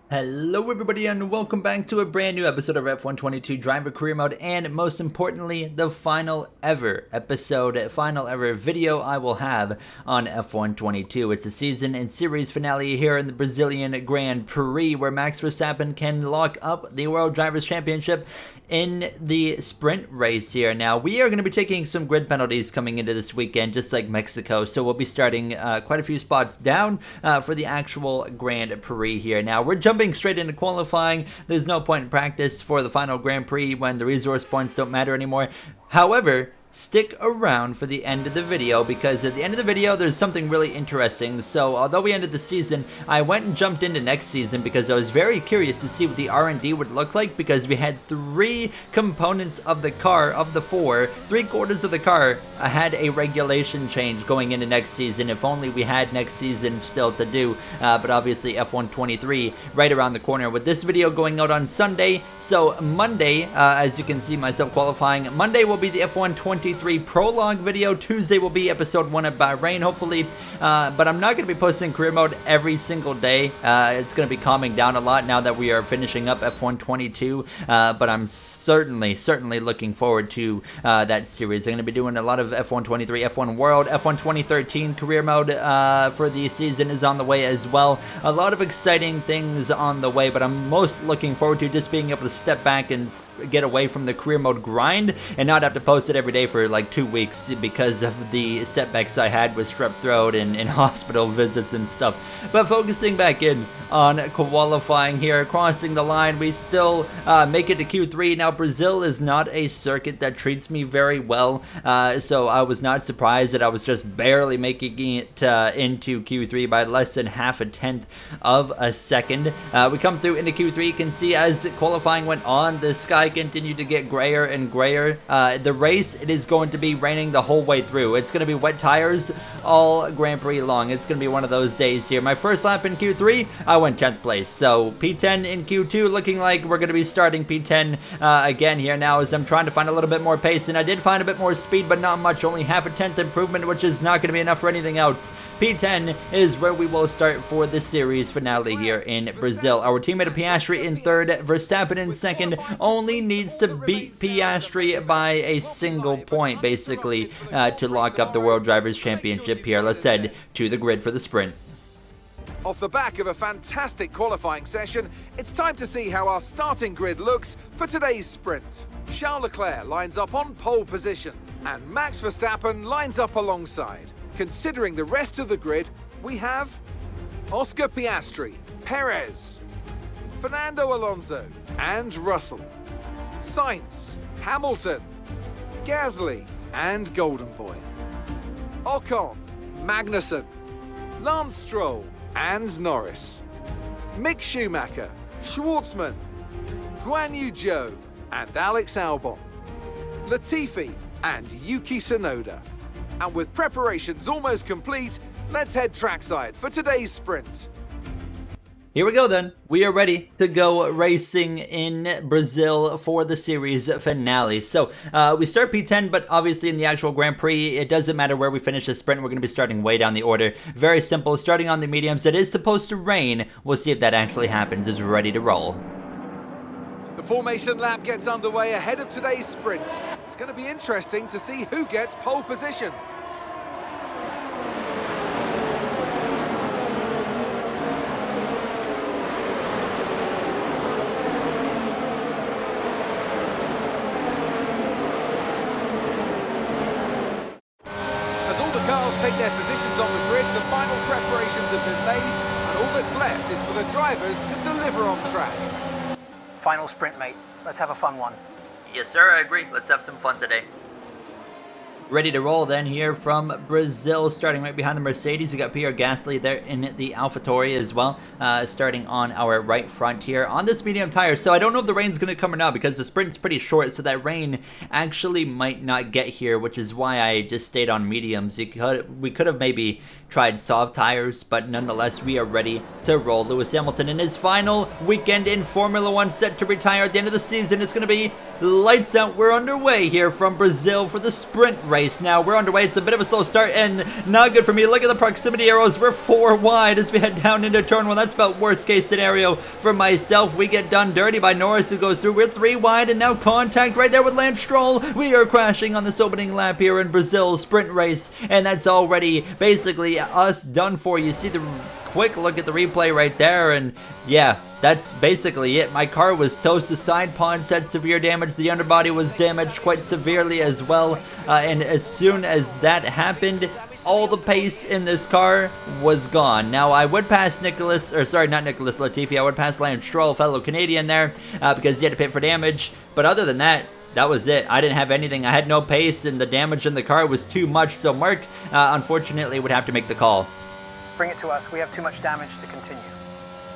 Hello everybody and welcome back to a brand new episode of F122 Driver Career Mode, and most importantly, the final ever video I will have on F122. It's a season and series finale here in the Brazilian Grand Prix, where Max Verstappen can lock up the World Drivers' Championship in the sprint race here. Now, we are going to be taking some grid penalties coming into this weekend, just like Mexico, so we'll be starting quite a few spots down for the actual Grand Prix here. Now, we're jumping straight into qualifying. There's no point in practice for the final Grand Prix when the resource points don't matter anymore. However, stick around for the end of the video, because at the end of the video there's something really interesting. So although we ended the season, I went and jumped into next season because I was very curious to see what the R&D would look like, because we had 3 components of the car, of the 4, 3/4 of the car had a regulation change going into next season. If only we had next season still to do, but obviously F123 right around the corner, with this video going out on Sunday. So Monday, as you can see myself qualifying, Monday will be the F123 prologue video. Tuesday will be episode 1 at Bahrain, hopefully, but I'm not going to be posting career mode every single day. It's going to be calming down a lot now that we are finishing up F122, but I'm certainly looking forward to that series. I'm going to be doing a lot of F123, F1 World, F1 2013 career mode for the season is on the way as well. A lot of exciting things on the way, but I'm most looking forward to just being able to step back and get away from the career mode grind and not have to post it every day for like 2 weeks because of the setbacks I had with strep throat and hospital visits and stuff. But focusing back in on qualifying here, crossing the line, we still make it to Q3. Now, Brazil is not a circuit that treats me very well, so I was not surprised that I was just barely making it into Q3 by less than half a tenth of a second. We come through into Q3, you can see as qualifying went on, the sky continued to get grayer and grayer. The race, it is going to be raining the whole way through. It's going to be wet tires all Grand Prix long. It's going to be one of those days here. My first lap in Q3, I went 10th place. So P10 in Q2, looking like we're going to be starting P10 again here now, as I'm trying to find a little bit more pace, and I did find a bit more speed, but not much, only half a tenth improvement, which is not going to be enough for anything else. P10 is where we will start for the series finale here in Brazil. Our teammate Piastri in 3rd, Verstappen in 2nd, only needs to beat Piastri by a single point, basically, to lock up the World Drivers' Championship here. Let's head to the grid for the sprint. Off the back of a fantastic qualifying session, it's time to see how our starting grid looks for today's sprint. Charles Leclerc lines up on pole position, and Max Verstappen lines up alongside. Considering the rest of the grid, we have Oscar Piastri, Perez, Fernando Alonso, and Russell, Sainz, Hamilton, Gasly, and Golden Boy, Ocon, Magnussen, Lance Stroll, and Norris, Mick Schumacher, Schwartzman, Guan Yu Zhou, and Alex Albon, Latifi, and Yuki Tsunoda. And with preparations almost complete, let's head trackside for today's sprint. Here we go then. We are ready to go racing in Brazil for the series finale. So we start P10, but obviously in the actual Grand Prix, it doesn't matter where we finish the sprint. We're going to be starting way down the order. Very simple, starting on the mediums. It is supposed to rain. We'll see if that actually happens as we're ready to roll. The formation lap gets underway ahead of today's sprint. It's going to be interesting to see who gets pole position. Take their positions on the grid, the final preparations have been made, and all that's left is for the drivers to deliver on track. Final sprint, mate. Let's have a fun one. Yes, sir, I agree. Let's have some fun today. Ready to roll then here from Brazil, starting right behind the Mercedes. We got Pierre Gasly there in the AlphaTauri as well, starting on our right front here on this medium tire. So I don't know if the rain's going to come or not, because the sprint's pretty short, so that rain actually might not get here, which is why I just stayed on mediums. We could have maybe tried soft tires, but nonetheless, we are ready to roll. Lewis Hamilton in his final weekend in Formula One, set to retire at the end of the season. It's going to be lights out. We're underway here from Brazil for the sprint race. race. Now, we're underway. It's a bit of a slow start and not good for me. Look at the proximity arrows. We're 4 wide as we head down into turn 1. That's about worst case scenario for myself. We get done dirty by Norris, who goes through. We're 3 wide, and now contact right there with Lance Stroll. We are crashing on this opening lap here in Brazil sprint race, and that's already basically us done for. You see the quick look at the replay right there, and yeah, that's basically it. My car was toast. The side pods had severe damage. The underbody was damaged quite severely as well, and as soon as that happened, all the pace in this car was gone. Now, I would pass not Nicholas Latifi, I would pass Lance Stroll, fellow Canadian there, because he had to pit for damage, but other than that, that was it. I didn't have anything. I had no pace, and the damage in the car was too much, so Mark, unfortunately, would have to make the call. Bring it to us. We have too much damage to continue.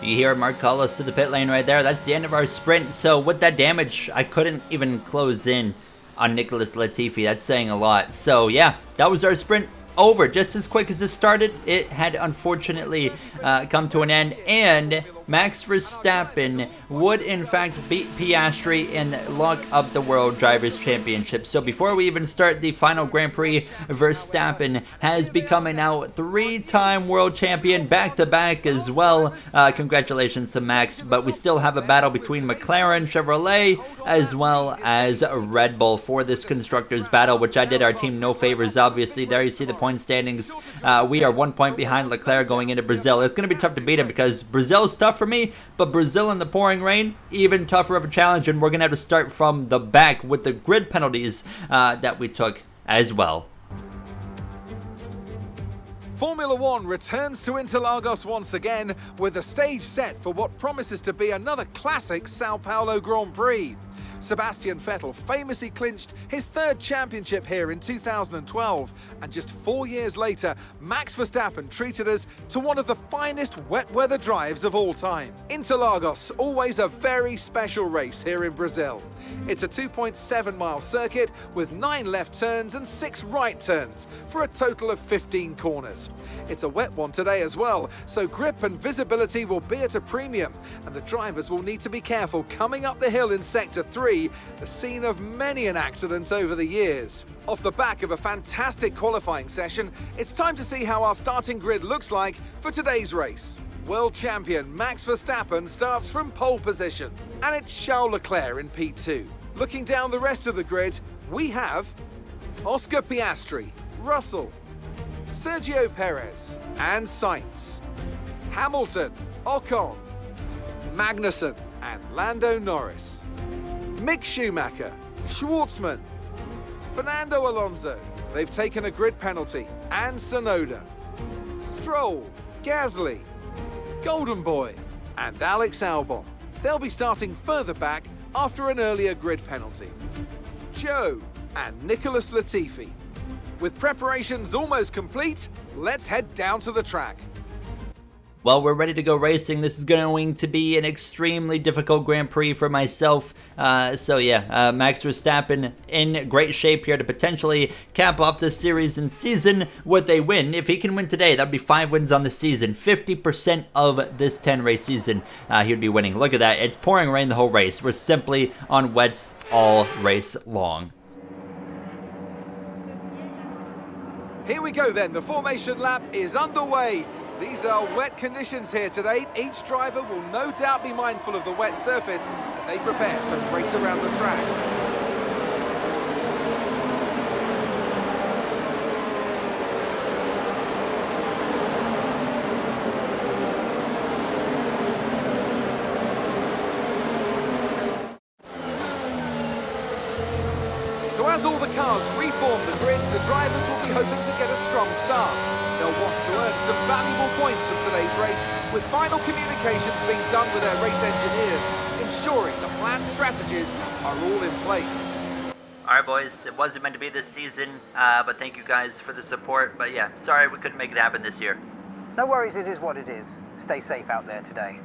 You hear Mark call us to the pit lane right there. That's the end of our sprint. So with that damage, I couldn't even close in on Nicholas Latifi. That's saying a lot. So yeah, that was our sprint. Over just as quick as it started. It had unfortunately come to an end, and Max Verstappen would in fact beat Piastri and lock up the World Drivers' Championship. So before we even start the final Grand Prix, Verstappen has become a now 3-time world champion back-to-back as well. Congratulations to Max, but we still have a battle between McLaren, Chevrolet, as well as Red Bull for this constructors battle, which I did our team no favors. Obviously, there you see the point standings. We are 1 point behind Leclerc going into Brazil. It's going to be tough to beat him because Brazil's tough for me, but Brazil in the pouring rain, even tougher of a challenge, and we're going to have to start from the back with the grid penalties that we took as well. Formula One returns to Interlagos once again with the stage set for what promises to be another classic Sao Paulo Grand Prix. Sebastian Vettel famously clinched his 3rd championship here in 2012, and just 4 years later, Max Verstappen treated us to one of the finest wet weather drives of all time. Interlagos, always a very special race here in Brazil. It's a 2.7-mile circuit with 9 left turns and 6 right turns for a total of 15 corners. It's a wet one today as well, so grip and visibility will be at a premium, and the drivers will need to be careful coming up the hill in Sector 3, the scene of many an accident over the years. Off the back of a fantastic qualifying session, it's time to see how our starting grid looks like for today's race. World champion Max Verstappen starts from pole position, and it's Charles Leclerc in P2. Looking down the rest of the grid, we have Oscar Piastri, Russell, Sergio Perez, and Sainz, Hamilton, Ocon, Magnussen, and Lando Norris, Mick Schumacher, Schwartzman, Fernando Alonso, they've taken a grid penalty, and Tsunoda, Stroll, Gasly, Golden Boy, and Alex Albon. They'll be starting further back after an earlier grid penalty. Joe and Nicholas Latifi. With preparations almost complete, let's head down to the track. Well, we're ready to go racing. This is going to be an extremely difficult Grand Prix for myself. Max Verstappen in great shape here to potentially cap off this series and season with a win. If he can win today, that would be 5 wins on the season. 50% of this 10-race season he would be winning. Look at that. It's pouring rain the whole race. We're simply on wets all race long. Here we go then. The formation lap is underway. These are wet conditions here today. Each driver will no doubt be mindful of the wet surface as they prepare to race around the track. So as all the cars reform the grids, the drivers will be hoping to get a strong start. They'll want to earn some valuable points from today's race, with final communications being done with their race engineers, ensuring the planned strategies are all in place. Alright boys, it wasn't meant to be this season, but thank you guys for the support. But yeah, sorry we couldn't make it happen this year. No worries, it is what it is. Stay safe out there today.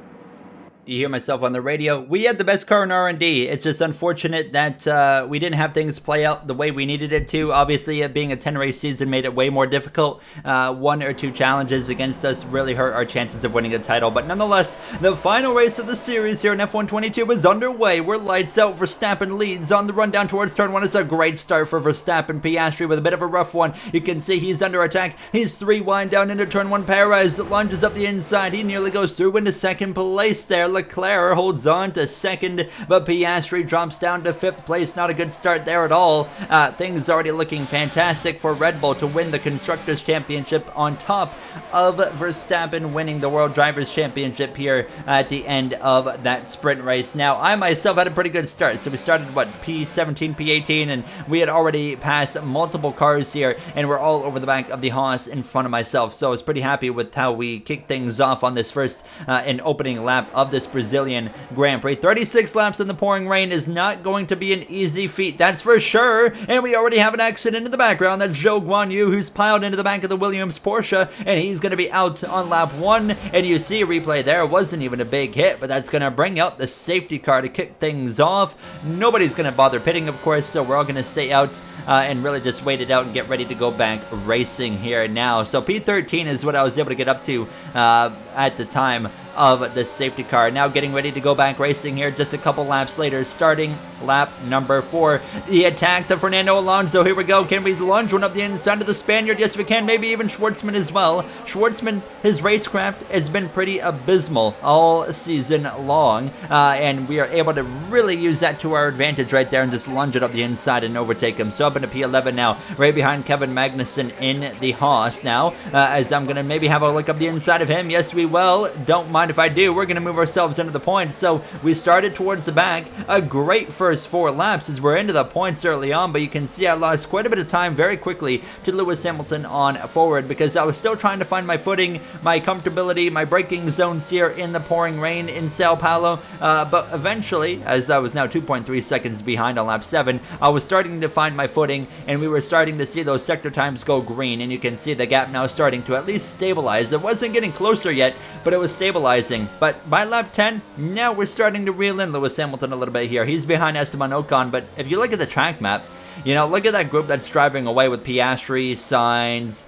You hear myself on the radio. We had the best car in R&D. It's just unfortunate that we didn't have things play out the way we needed it to. Obviously, it being a 10-race season made it way more difficult. One or two challenges against us really hurt our chances of winning the title. But nonetheless, the final race of the series here in F122 is underway. We're lights out. Verstappen leads on the run down towards turn 1. It's a great start for Verstappen. Piastri with a bit of a rough one. You can see he's under attack. He's 3 wide down into turn 1. Perez lunges up the inside. He nearly goes through into second place there. Leclerc holds on to second, but Piastri drops down to 5th place. Not a good start there at all. Things already looking fantastic for Red Bull to win the Constructors' Championship on top of Verstappen winning the World Drivers' Championship here at the end of that sprint race. Now, I myself had a pretty good start. So we started, what, P17, P18, and we had already passed multiple cars here, and we're all over the back of the Haas in front of myself. So I was pretty happy with how we kicked things off on this first and opening lap of this Brazilian Grand Prix. 36 laps in the pouring rain is not going to be an easy feat, that's for sure. And we already have an accident in the background. That's Zhou Guanyu, who's piled into the back of the Williams Porsche, and he's going to be out on lap 1. And you see a replay there. It wasn't even a big hit, but that's going to bring out the safety car to kick things off. Nobody's going to bother pitting, of course, so we're all going to stay out and really just wait it out and get ready to go back racing here now. So P13 is what I was able to get up to at the time of the safety car. Now getting ready to go back racing here just a couple laps later, starting lap number 4. The attack to Fernando Alonso. Here we go. Can we lunge one up the inside of the Spaniard? Yes, we can. Maybe even Schwartzman as well. Schwartzman, his racecraft has been pretty abysmal all season long, and we are able to really use that to our advantage right there and just lunge it up the inside and overtake him. So up into P11 now, right behind Kevin Magnussen in the Haas now, as I'm going to maybe have a look up the inside of him. Yes, we will. Don't mind if I do. We're going to move ourselves into the points. So we started towards the back. A great first 4 laps as we're into the points early on, but you can see I lost quite a bit of time very quickly to Lewis Hamilton on forward because I was still trying to find my footing, my comfortability, my braking zones here in the pouring rain in Sao Paulo. But eventually, as I was now 2.3 seconds behind on lap 7, I was starting to find my footing, and we were starting to see those sector times go green, and you can see the gap now starting to at least stabilize. It wasn't getting closer yet, but it was stabilizing. But by lap 10, now we're starting to reel in Lewis Hamilton a little bit here. He's behind Esteban Ocon, but if you look at the track map, you know, look at that group that's driving away with Piastri, Sainz,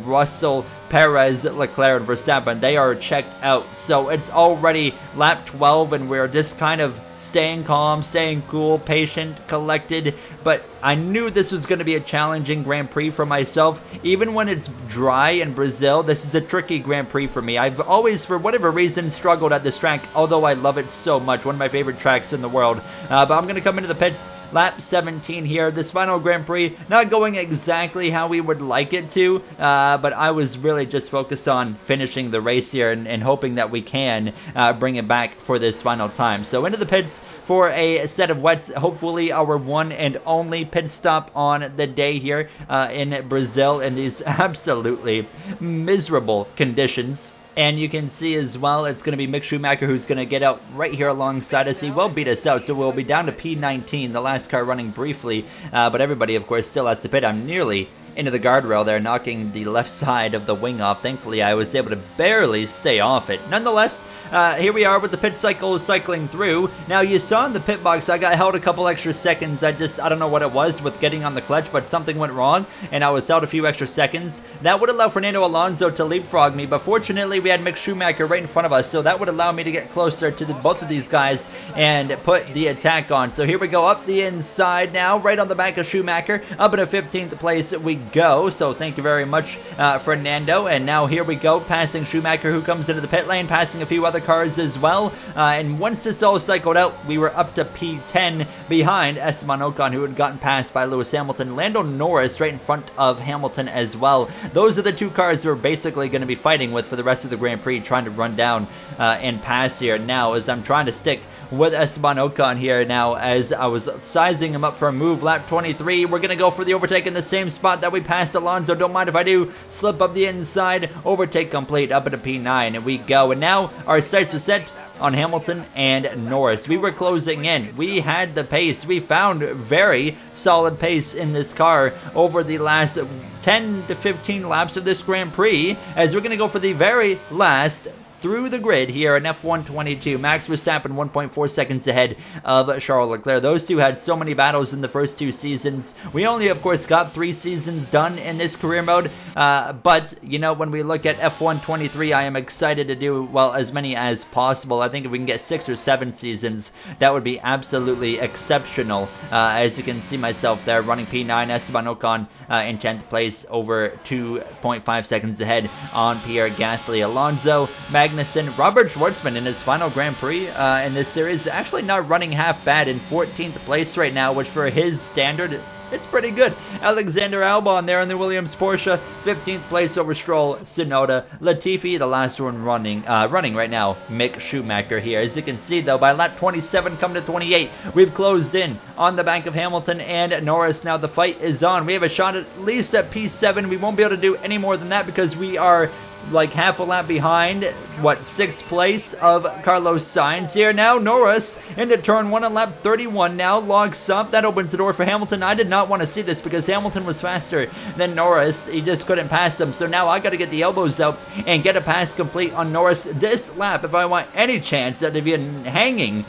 Russell, Perez, Leclerc, and Verstappen. They are checked out. So it's already lap 12, and we're just kind of staying calm, staying cool, patient, collected. But I knew this was going to be a challenging Grand Prix for myself. Even when it's dry in Brazil, this is a tricky Grand Prix for me. I've always, for whatever reason, struggled at this track, although I love it so much. One of my favorite tracks in the world. But I'm going to come into the pits lap 17 here. This final Grand Prix not going exactly how we would like it to, but I was really just focused on finishing the race here and hoping that we can bring it back for this final time. So into the pits for a set of wets, hopefully our one and only pit stop on the day here in Brazil in these absolutely miserable conditions. And you can see as well, it's going to be Mick Schumacher who's going to get out right here alongside us. He will beat us out, so we'll be down to P19, the last car running briefly. But everybody, of course, still has to pit. I'm nearly into the guardrail there, knocking the left side of the wing off. Thankfully, I was able to barely stay off it. Nonetheless, here we are with the pit cycle cycling through. Now, you saw in the pit box, I got held a couple extra seconds. I don't know what it was with getting on the clutch, but something went wrong, and I was held a few extra seconds. That would allow Fernando Alonso to leapfrog me, but fortunately, we had Mick Schumacher right in front of us, so that would allow me to get closer to both of these guys and put the attack on. So here we go, up the inside now, right on the back of Schumacher, up in a 15th place we go. So thank you very much, Fernando. And now here we go, passing Schumacher, who comes into the pit lane, passing a few other cars as well. And once this all cycled out, we were up to P10 behind Esteban Ocon, who had gotten passed by Lewis Hamilton. Lando Norris right in front of Hamilton as well. Those are the two cars we're basically going to be fighting with for the rest of the Grand Prix, trying to run down and pass here now, as I'm trying to stick with Esteban Ocon here now, as I was sizing him up for a move. Lap 23, we're going to go for the overtake in the same spot that we passed Alonso. Don't mind if I do. Slip up the inside, overtake complete, up into P9, and we go. And now our sights are set on Hamilton and Norris. We were closing in. We had the pace. We found very solid pace in this car over the last 10 to 15 laps of this Grand Prix, as we're going to go for the very last through the grid here in F122. Max Verstappen 1.4 seconds ahead of Charles Leclerc. Those two had so many battles in the first 2 seasons. We only, of course, got 3 seasons done in this career mode, but, you know, when we look at F123, I am excited to do, well, as many as possible. I think if we can get 6 or 7 seasons, that would be absolutely exceptional. As you can see myself there, running P9, Esteban Ocon in 10th place, over 2.5 seconds ahead on Pierre Gasly. Alonso, Magnussen, Robert Schwartzman in his final Grand Prix in this series, actually not running half bad in 14th place right now, which for his standard, it's pretty good. Alexander Albon there in the Williams Porsche, 15th place over Stroll, Tsunoda, Latifi, the last one running right now, Mick Schumacher here. As you can see though, by lap 27 coming to 28, we've closed in on the back of Hamilton and Norris. Now the fight is on. We have a shot at least at P7. We won't be able to do any more than that because we are like half a lap behind, what, 6th place of Carlos Sainz here. Now Norris into turn 1 on lap 31 now, logs up. That opens the door for Hamilton. I did not want to see this because Hamilton was faster than Norris. He just couldn't pass him. So now I got to get the elbows out and get a pass complete on Norris this lap if I want any chance at even hanging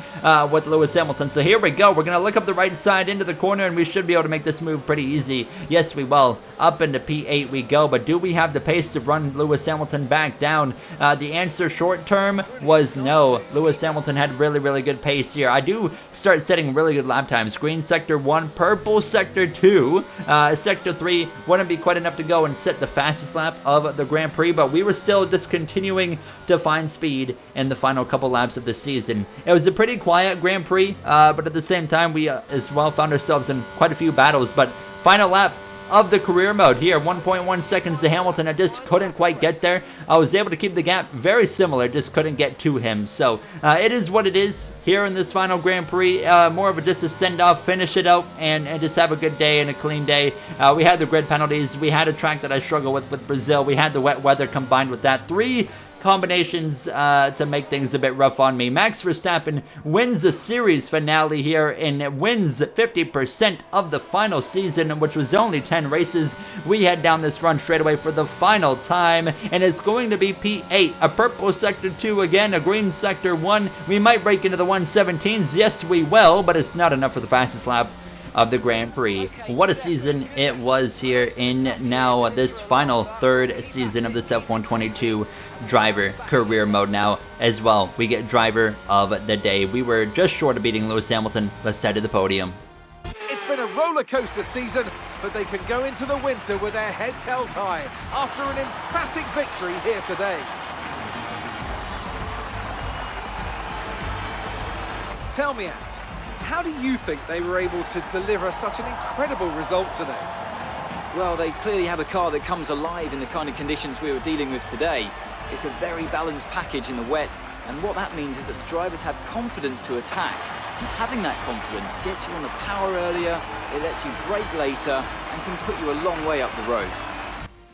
with Lewis Hamilton. So here we go. We're going to look up the right side into the corner and we should be able to make this move pretty easy. Yes, we will. Up into P8 we go, but do we have the pace to run Lewis Hamilton back down? The answer short term was no. Lewis Hamilton had really good pace here. I do start setting really good lap times. Green sector 1, purple sector 2, sector 3 wouldn't be quite enough to go and set the fastest lap of the Grand Prix, but we were still just continuing to find speed in the final couple laps of the season. It was a pretty quiet Grand Prix, but at the same time we as well found ourselves in quite a few battles. But final lap of the career mode here, 1.1 seconds to Hamilton. I just couldn't quite get there. I was able to keep the gap very similar, just couldn't get to him. So it is what it is here in this final Grand Prix. More of a just a send-off, finish it out, and just have a good day and a clean day. We had the grid penalties. We had a track that I struggle with Brazil. We had the wet weather combined with that. 3 combinations to make things a bit rough on me. Max Verstappen wins the series finale here and wins 50% of the final season, which was only 10 races. We head down this run straight away for the final time, and it's going to be P8, a purple sector 2 again, a green sector 1. We might break into the 117s, yes we will, but it's not enough for the fastest lap of the Grand Prix. What a season it was here in now this final 3rd season of this F122 driver career mode. Now as well, we get driver of the day. We were just short of beating Lewis Hamilton. Let's head to the podium. It's been a roller coaster season, but they can go into the winter with their heads held high after an emphatic victory here today. Tell me, Ant, how do you think they were able to deliver such an incredible result today? Well, they clearly have a car that comes alive in the kind of conditions we were dealing with today. It's a very balanced package in the wet, and what that means is that the drivers have confidence to attack. And having that confidence gets you on the power earlier, it lets you brake later, and can put you a long way up the road.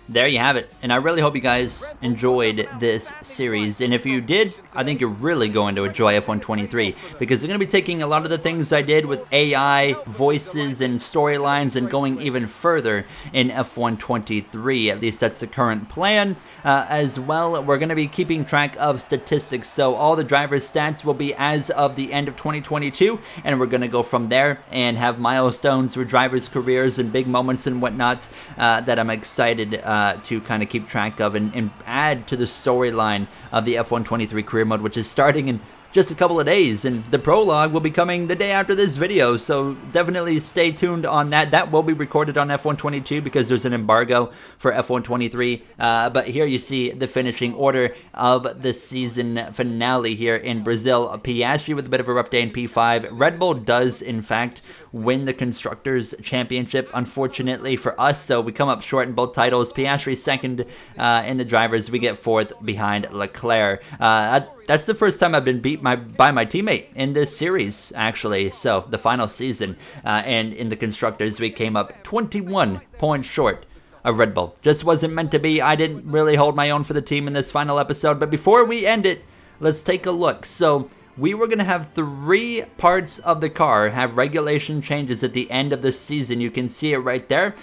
There you have it, and I really hope you guys enjoyed this series, and if you did, I think you're really going to enjoy F123, because they're going to be taking a lot of the things I did with AI, voices, and storylines, and going even further in F123, at least that's the current plan. As well, we're going to be keeping track of statistics, so all the drivers' stats will be as of the end of 2022, and we're going to go from there and have milestones for drivers' careers and big moments and whatnot that I'm excited to kind of keep track of and add to the storyline of the F123 career mode, which is starting in just a couple of days, and the prologue will be coming the day after this video, so definitely stay tuned on that. That will be recorded on F122 because there's an embargo for F123, but here you see the finishing order of the season finale here in Brazil. Piastri with a bit of a rough day in P5. Red Bull does in fact win the Constructors' Championship, unfortunately for us, so we come up short in both titles. Piastri second in the drivers, we get 4th behind Leclerc. That's the first time I've been beat by my teammate in this series, actually. So the final season, and in the Constructors, we came up 21 points short of Red Bull. Just wasn't meant to be. I didn't really hold my own for the team in this final episode. But before we end it, let's take a look. So we were going to have 3 parts of the car have regulation changes at the end of the season. You can see it right there.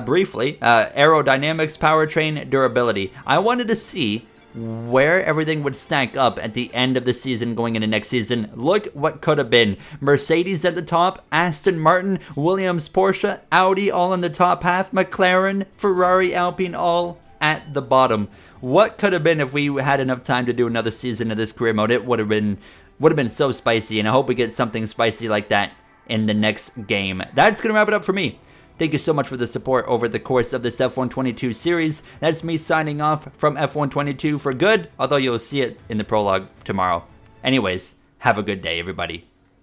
Briefly, aerodynamics, powertrain, durability. I wanted to see where everything would stack up at the end of the season going into next season. Look what could have been. Mercedes at the top, Aston Martin, Williams, Porsche, Audi all in the top half, McLaren, Ferrari, Alpine all at the bottom. What could have been if we had enough time to do another season of this career mode? It would have been so spicy, and I hope we get something spicy like that in the next game. That's going to wrap it up for me. Thank you so much for the support over the course of this F122 series. That's me signing off from F122 for good, although you'll see it in the prologue tomorrow. Anyways, have a good day, everybody.